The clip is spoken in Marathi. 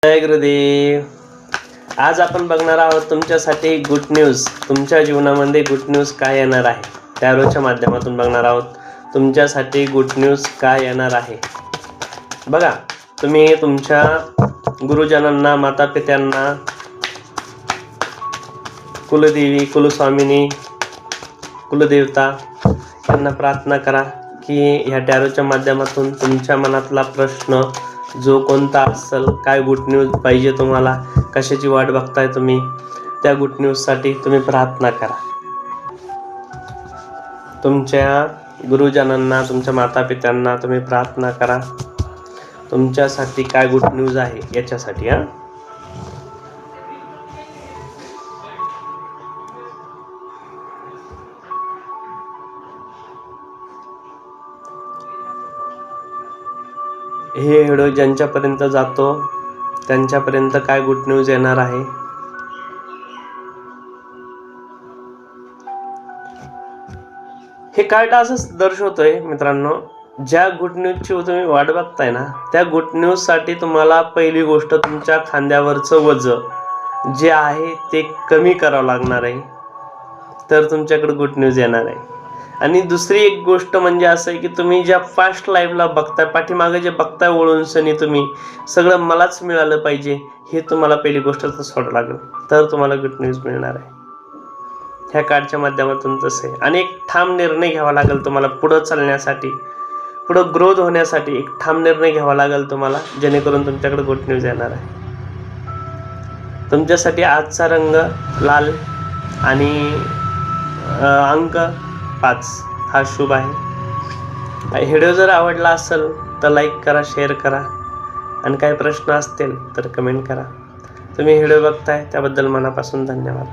जय गुरुदेव. आज आपण बघणार आहोत तुमच्यासाठी गुड न्यूज. तुमच्या जीवनामध्ये गुड न्यूज काय येणार आहे टॅरोच्या माध्यमातून बघणार आहोत. तुमच्यासाठी गुड न्यूज काय येणार आहे बघा. तुम्ही तुमच्या गुरुजनांना, मातापित्यांना, कुलदेवी, कुलस्वामिनी, कुलदेवता यांना प्रार्थना करा की ह्या टॅरोच्या माध्यमातून तुमच्या मनातला प्रश्न जो कोणता असेल, काय गुड न्यूज पाहिजे तुम्हाला, कशाची वाट बघताय तुम्ही, त्या गुड न्यूजसाठी तुम्ही प्रार्थना करा. तुमच्या गुरुजनांना, तुमच्या मातापित्यांना तुम्ही प्रार्थना करा तुमच्यासाठी काय गुड न्यूज आहे याच्यासाठी. हे व्हिडिओ ज्यांच्यापर्यंत जातो त्यांच्यापर्यंत काय गुड न्यूज येणार आहे. हे कार्ड असं दर्शवतोय मित्रांनो, ज्या गुड न्यूजची तुम्ही वाट बघताय ना, त्या गुड न्यूज साठी तुम्हाला पहिली गोष्ट तुमच्या खांद्यावरचं वजन जे आहे ते कमी करावं लागणार आहे, तर तुमच्याकडे गुड न्यूज येणार आहे. आणि दुसरी एक गोष्ट म्हणजे असं आहे की तुम्ही ज्या फास्ट लाईफला बघताय, पाठीमागे जे बघताय वळून सनी, तुम्ही सगळं मलाच मिळालं पाहिजे हे तुम्हाला पहिली गोष्ट सोडावं लागेल, तर तुम्हाला गुड न्यूज मिळणार आहे. ह्या कार्डच्या माध्यमातून तसे आणि एक ठाम निर्णय घ्यावा लागेल तुम्हाला पुढं चालण्यासाठी, पुढं ग्रोथ होण्यासाठी एक ठाम निर्णय घ्यावा लागेल तुम्हाला, जेणेकरून तुमच्याकडे गुड न्यूज येणार आहे. तुमच्यासाठी आजचा रंग लाल आणि अंक 5 हा शुभ आहे. व्हिडिओ जर आवडला असेल तर लाईक करा, शेअर करा आणि काही प्रश्न असतील तर कमेंट करा. तुम्ही व्हिडिओ बघताय त्याबद्दल मनापासून धन्यवाद.